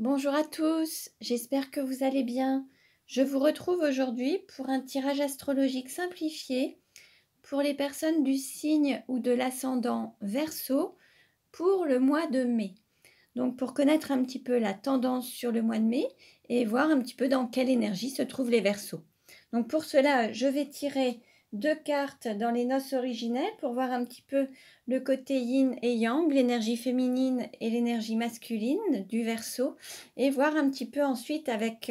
Bonjour à tous, j'espère que vous allez bien. Je vous retrouve aujourd'hui pour un tirage astrologique simplifié pour les personnes du signe ou de l'ascendant Verseau pour le mois de mai. Donc pour connaître un petit peu la tendance sur le mois de mai et voir un petit peu dans quelle énergie se trouvent les Verseaux. Donc pour cela, je vais tirer 2 cartes dans les noces originelles pour voir un petit peu le côté yin et yang, l'énergie féminine et l'énergie masculine du Verseau, et voir un petit peu ensuite avec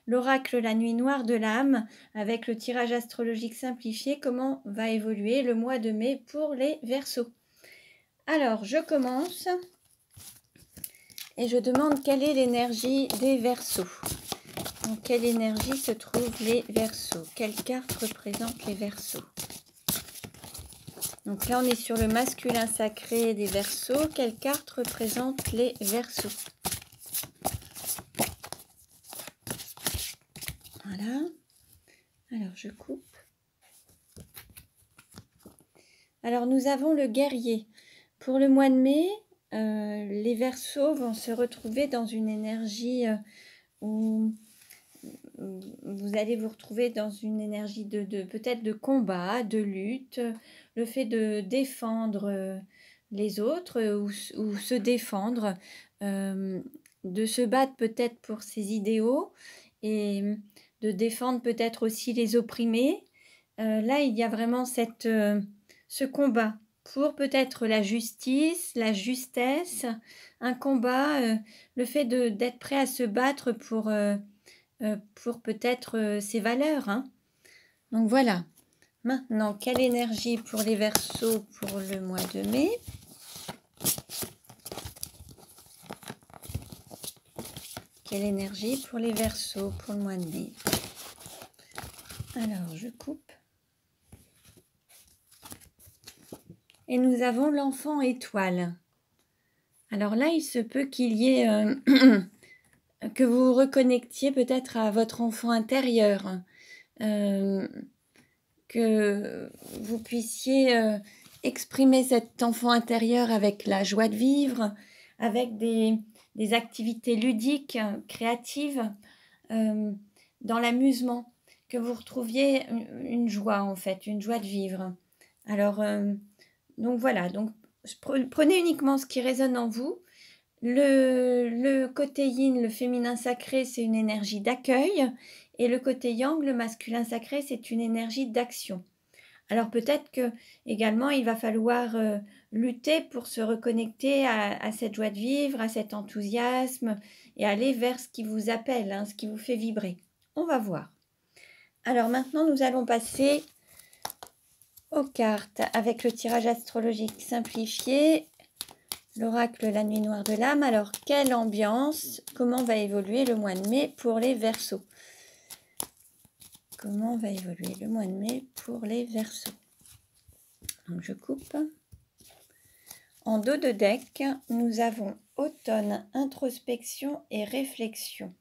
l'oracle La Nuit Noire de l'âme, avec le tirage astrologique simplifié, comment va évoluer le mois de mai pour les Verseaux. Alors, je commence et je demande quelle est l'énergie des Verseaux. Dans quelle énergie se trouvent les Verseaux? Quelle carte représente les Verseaux? Donc là, on est sur le masculin sacré des Verseaux. Quelle carte représente les Verseaux? Voilà. Alors, je coupe. Alors, nous avons le guerrier. Pour le mois de mai, les Verseaux vont se retrouver dans une énergie où vous allez vous retrouver dans une énergie peut-être de combat, de lutte, le fait de défendre les autres ou se défendre, de se battre peut-être pour ses idéaux et de défendre peut-être aussi les opprimés. Là, il y a vraiment ce combat pour peut-être la justice, la justesse, un combat, le fait d'être prêt à se battre pour peut-être ses valeurs. Hein. Donc voilà. Maintenant, quelle énergie pour les Verseaux pour le mois de mai? Quelle énergie pour les Verseaux pour le mois de mai? Alors, je coupe. Et nous avons l'enfant étoile. Alors là, il se peut qu'il y ait... que vous vous reconnectiez peut-être à votre enfant intérieur. Que vous puissiez exprimer cet enfant intérieur avec la joie de vivre, avec des activités ludiques, créatives, dans l'amusement, que vous retrouviez une joie en fait, une joie de vivre. Alors, donc voilà, donc prenez uniquement ce qui résonne en vous. Le côté yin, le féminin sacré, c'est une énergie d'accueil. Et le côté yang, le masculin sacré, c'est une énergie d'action. Alors peut-être que également il va falloir lutter pour se reconnecter à cette joie de vivre, à cet enthousiasme et aller vers ce qui vous appelle, hein, ce qui vous fait vibrer. On va voir. Alors maintenant, nous allons passer aux cartes avec le tirage astrologique simplifié. L'oracle La Nuit Noire de l'âme. Alors, quelle ambiance? Comment va évoluer le mois de mai pour les Verseaux? Comment va évoluer le mois de mai pour les Verseaux? Donc, je coupe. En dos de deck, nous avons automne, introspection et réflexion.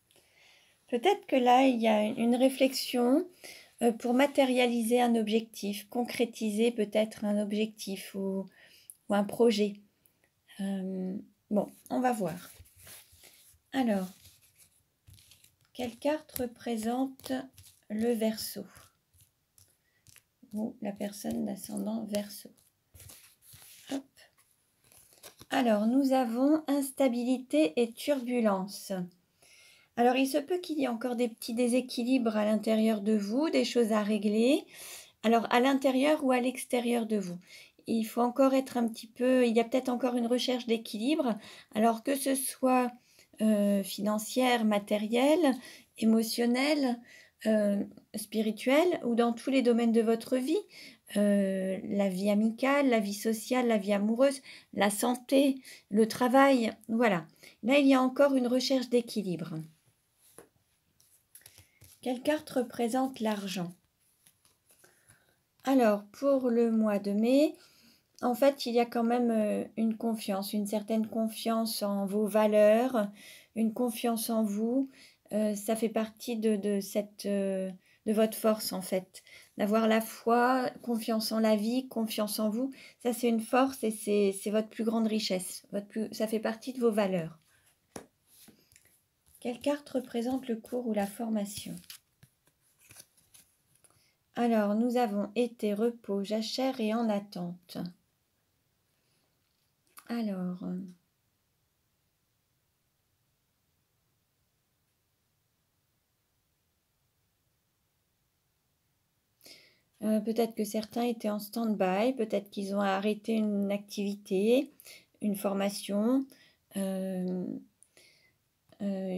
Peut-être que là, il y a une réflexion pour matérialiser un objectif, concrétiser peut-être un objectif ou un projet. Bon, on va voir. Alors, quelle carte représente le Verseau ou la personne d'ascendant Verseau? Hop. Alors, nous avons instabilité et turbulence. Alors, il se peut qu'il y ait encore des petits déséquilibres à l'intérieur de vous, des choses à régler. Alors, à l'intérieur ou à l'extérieur de vous. Il faut encore être un petit peu... Il y a peut-être encore une recherche d'équilibre. Alors, que ce soit financière, matérielle, émotionnelle, spirituelle ou dans tous les domaines de votre vie. La vie amicale, la vie sociale, la vie amoureuse, la santé, le travail. Voilà. Là, il y a encore une recherche d'équilibre. Quelle carte représente l'argent? Alors, pour le mois de mai, en fait, il y a quand même une confiance, une certaine confiance en vos valeurs, une confiance en vous. Ça fait partie de votre force, en fait. D'avoir la foi, confiance en la vie, confiance en vous. Ça, c'est une force et c'est votre plus grande richesse. Ça fait partie de vos valeurs. Quelle carte représente le cours ou la formation? Alors, nous avons été, repos, jachère et en attente. Alors, peut-être que certains étaient en stand-by, peut-être qu'ils ont arrêté une activité, une formation.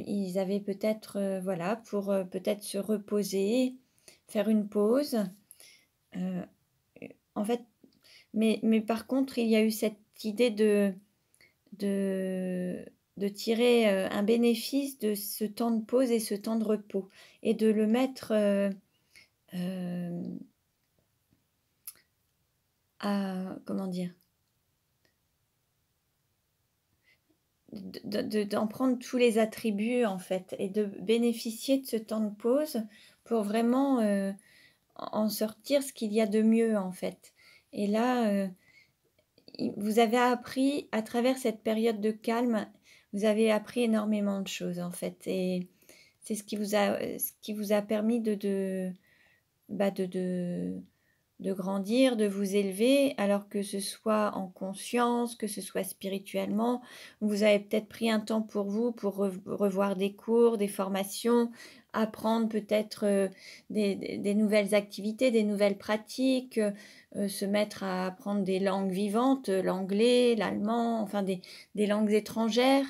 Ils avaient peut-être, voilà, pour peut-être se reposer, faire une pause. En fait, mais par contre, il y a eu cette idée de tirer un bénéfice de ce temps de pause et ce temps de repos et de le mettre à, comment dire, d'en prendre tous les attributs en fait et de bénéficier de ce temps de pause pour vraiment en sortir ce qu'il y a de mieux en fait. Et là, vous avez appris à travers cette période de calme, vous avez appris énormément de choses en fait. Et c'est ce qui vous a permis bah, de grandir, de vous élever, alors que ce soit en conscience, que ce soit spirituellement. Vous avez peut-être pris un temps pour vous, pour revoir des cours, des formations, apprendre peut-être des nouvelles activités, des nouvelles pratiques, se mettre à apprendre des langues vivantes, l'anglais, l'allemand, enfin des langues étrangères.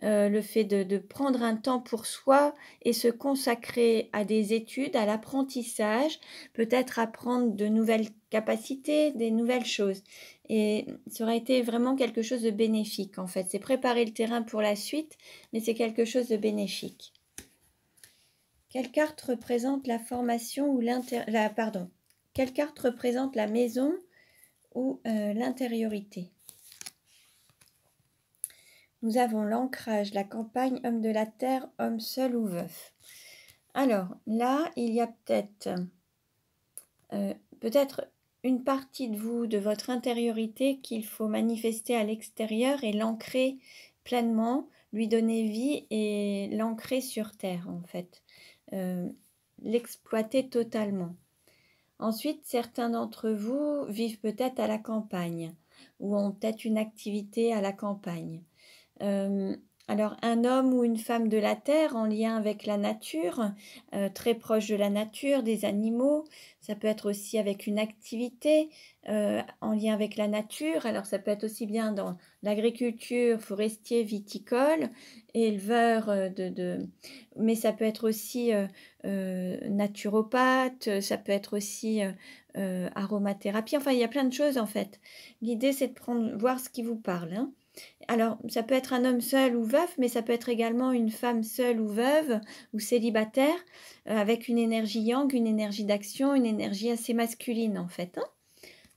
Le fait de prendre un temps pour soi et se consacrer à des études, à l'apprentissage, peut-être apprendre de nouvelles capacités, des nouvelles choses. Et ça aurait été vraiment quelque chose de bénéfique en fait. C'est préparer le terrain pour la suite, mais c'est quelque chose de bénéfique. Quelle carte représente la formation ou quelle carte représente la maison ou l'intériorité? Nous avons l'ancrage, la campagne, homme de la terre, homme seul ou veuf. Alors là, il y a peut-être une partie de vous, de votre intériorité qu'il faut manifester à l'extérieur et l'ancrer pleinement, lui donner vie et l'ancrer sur terre en fait. L'exploiter totalement. Ensuite, certains d'entre vous vivent peut-être à la campagne ou ont peut-être une activité à la campagne. Alors, un homme ou une femme de la terre en lien avec la nature, très proche de la nature, des animaux. Ça peut être aussi avec une activité en lien avec la nature. Alors, ça peut être aussi bien dans l'agriculture, forestier, viticole, éleveur mais ça peut être aussi naturopathe, ça peut être aussi aromathérapie. Enfin, il y a plein de choses en fait. L'idée, c'est de voir ce qui vous parle, hein. Alors, ça peut être un homme seul ou veuf, mais ça peut être également une femme seule ou veuve ou célibataire, avec une énergie yang, une énergie d'action, une énergie assez masculine en fait, hein.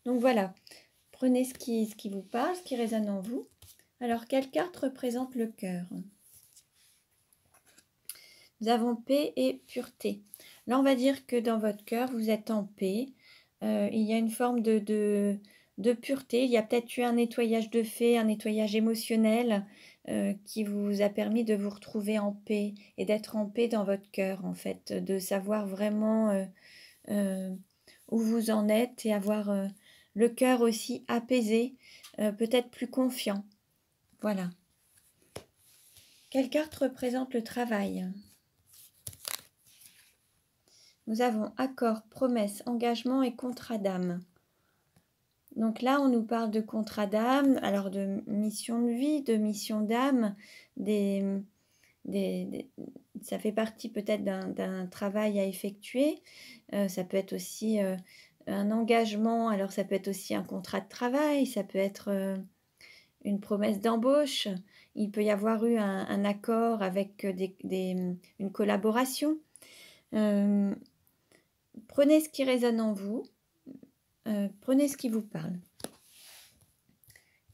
Donc voilà, prenez ce qui vous parle, ce qui résonne en vous. Alors, quelle carte représente le cœur? Nous avons paix et pureté. Là, on va dire que dans votre cœur, vous êtes en paix. Il y a une forme de pureté. Il y a peut-être eu un nettoyage de fait, un nettoyage émotionnel qui vous a permis de vous retrouver en paix et d'être en paix dans votre cœur, en fait, de savoir vraiment où vous en êtes et avoir le cœur aussi apaisé, peut-être plus confiant. Voilà. Quelle carte représente le travail? Nous avons accord, promesse, engagement et contrat d'âme. Donc là, on nous parle de contrat d'âme, alors de mission de vie, de mission d'âme, ça fait partie peut-être d'un travail à effectuer. Ça peut être aussi un engagement, alors ça peut être aussi un contrat de travail, ça peut être une promesse d'embauche. Il peut y avoir eu un accord avec une collaboration. Prenez ce qui résonne en vous, prenez ce qui vous parle.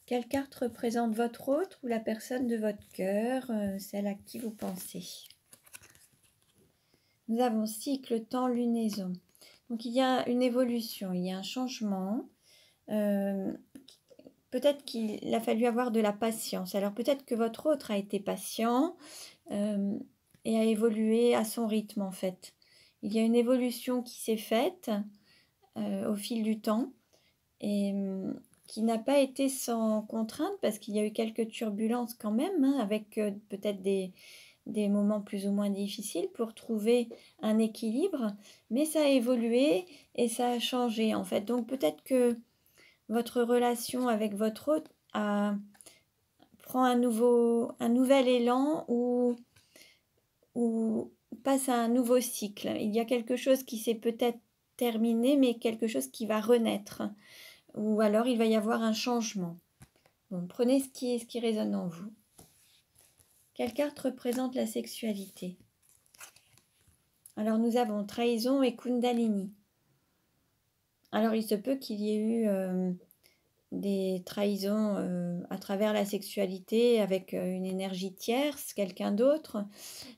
Quelle carte représente votre autre ou la personne de votre cœur, celle à qui vous pensez? Nous avons cycle, temps, lunaison. Donc il y a une évolution, il y a un changement. Peut-être qu'il a fallu avoir de la patience. Alors peut-être que votre autre a été patient. et à évoluer à son rythme en fait. Il y a une évolution qui s'est faite au fil du temps et qui n'a pas été sans contrainte parce qu'il y a eu quelques turbulences quand même, hein, avec peut-être des moments plus ou moins difficiles pour trouver un équilibre, mais ça a évolué et ça a changé en fait. Donc peut-être que votre relation avec votre hôte prend un nouvel élan ou passe à un nouveau cycle. Il y a quelque chose qui s'est peut-être terminé, mais quelque chose qui va renaître. Ou alors il va y avoir un changement. Bon, prenez ce qui résonne en vous. Quelle carte représente la sexualité? Alors nous avons trahison et Kundalini. Alors il se peut qu'il y ait eu des trahisons à travers la sexualité avec une énergie tierce, quelqu'un d'autre.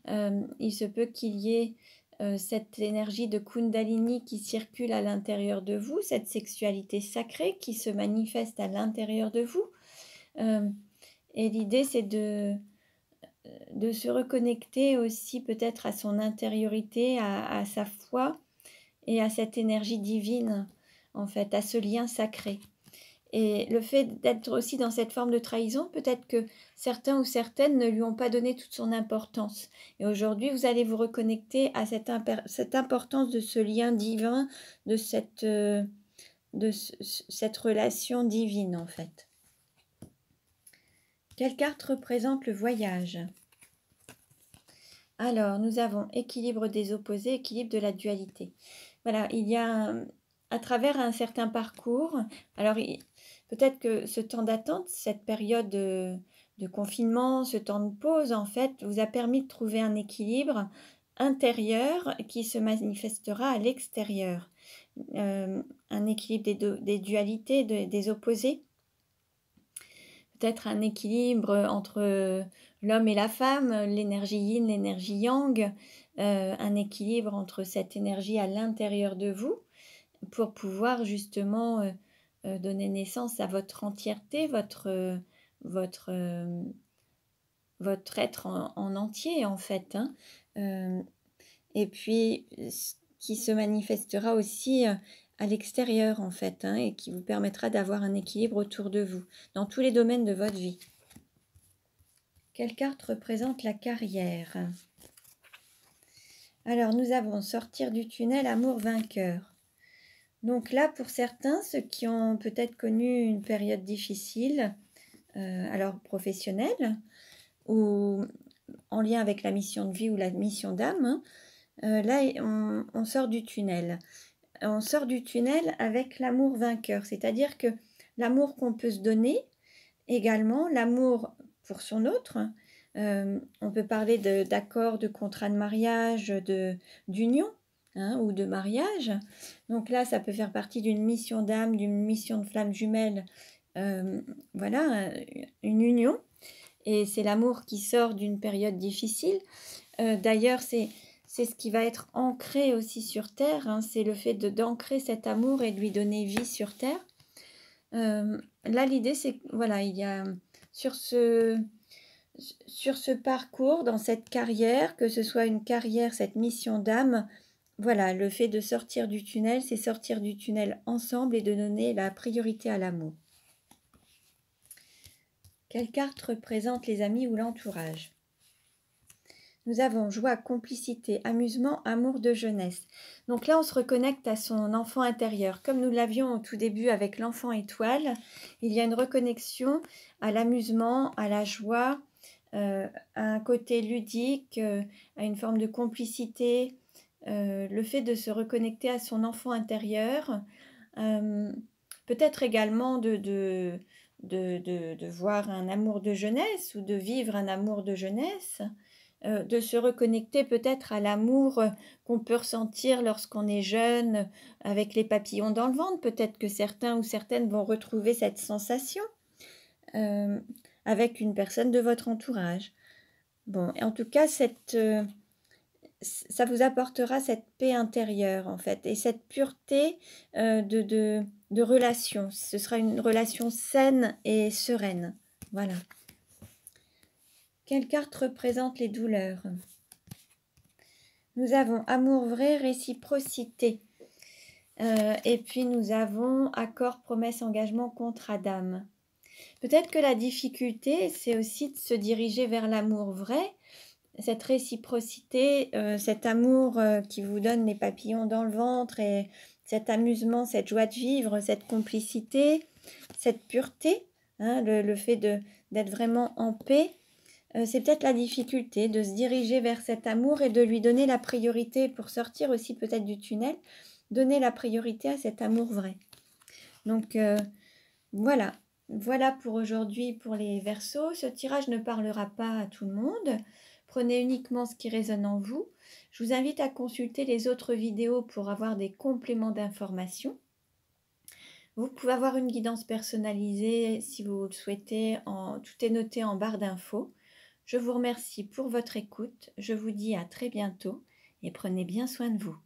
Il se peut qu'il y ait cette énergie de Kundalini qui circule à l'intérieur de vous, cette sexualité sacrée qui se manifeste à l'intérieur de vous. Et l'idée, c'est de se reconnecter aussi peut-être à son intériorité, à sa foi et à cette énergie divine, en fait, à ce lien sacré. Et le fait d'être aussi dans cette forme de trahison, peut-être que certains ou certaines ne lui ont pas donné toute son importance. Et aujourd'hui, vous allez vous reconnecter à cette importance de ce lien divin, de cette relation divine, en fait. Quelle carte représente le voyage? Alors, nous avons équilibre des opposés, équilibre de la dualité. Voilà, il y a à travers un certain parcours, alors peut-être que ce temps d'attente, cette période de confinement, ce temps de pause, en fait, vous a permis de trouver un équilibre intérieur qui se manifestera à l'extérieur. Un équilibre des dualités, des opposés. Peut-être un équilibre entre l'homme et la femme, l'énergie yin, l'énergie yang, un équilibre entre cette énergie à l'intérieur de vous pour pouvoir justement donner naissance à votre entièreté, votre être en entier en fait. Hein. Et puis, qui se manifestera aussi à l'extérieur en fait, hein, et qui vous permettra d'avoir un équilibre autour de vous, dans tous les domaines de votre vie. Quelle carte représente la carrière? Alors, nous avons sortir du tunnel, amour vainqueur. Donc là, pour certains, ceux qui ont peut-être connu une période difficile, alors professionnelle, ou en lien avec la mission de vie ou la mission d'âme, hein, là, on sort du tunnel. On sort du tunnel avec l'amour vainqueur, c'est-à-dire que l'amour qu'on peut se donner, également l'amour pour son autre. On peut parler d'accord, de contrat de mariage, d'union, hein, ou de mariage. Donc là, ça peut faire partie d'une mission d'âme, d'une mission de flamme jumelle. Voilà, une union. Et c'est l'amour qui sort d'une période difficile. D'ailleurs, c'est ce qui va être ancré aussi sur Terre. Hein, c'est le fait d'ancrer cet amour et de lui donner vie sur Terre. Là, l'idée, c'est que voilà, il y a sur ce parcours, dans cette carrière, que ce soit une carrière, cette mission d'âme, voilà, le fait de sortir du tunnel, c'est sortir du tunnel ensemble et de donner la priorité à l'amour. Quelle carte représente les amis ou l'entourage? Nous avons joie, complicité, amusement, amour de jeunesse. Donc là, on se reconnecte à son enfant intérieur. Comme nous l'avions au tout début avec l'enfant étoile, il y a une reconnexion à l'amusement, à la joie, à un côté ludique, à une forme de complicité, le fait de se reconnecter à son enfant intérieur, peut-être également de voir un amour de jeunesse ou de vivre un amour de jeunesse, de se reconnecter peut-être à l'amour qu'on peut ressentir lorsqu'on est jeune, avec les papillons dans le ventre. Peut-être que certains ou certaines vont retrouver cette sensation avec une personne de votre entourage. Bon, en tout cas, ça vous apportera cette paix intérieure, en fait, et cette pureté de relation. Ce sera une relation saine et sereine. Voilà. Quelle carte représente les douleurs? Nous avons amour vrai, réciprocité. Et puis nous avons accord, promesse, engagement, contrat d'âme. Peut-être que la difficulté, c'est aussi de se diriger vers l'amour vrai, cette réciprocité, cet amour qui vous donne les papillons dans le ventre et cet amusement, cette joie de vivre, cette complicité, cette pureté, hein, le fait d'être vraiment en paix. C'est peut-être la difficulté de se diriger vers cet amour et de lui donner la priorité pour sortir aussi peut-être du tunnel, donner la priorité à cet amour vrai. Donc voilà, voilà pour aujourd'hui pour les Verseaux. Ce tirage ne parlera pas à tout le monde. Prenez uniquement ce qui résonne en vous. Je vous invite à consulter les autres vidéos pour avoir des compléments d'informations. Vous pouvez avoir une guidance personnalisée si vous le souhaitez. Tout est noté en barre d'infos. Je vous remercie pour votre écoute. Je vous dis à très bientôt et prenez bien soin de vous.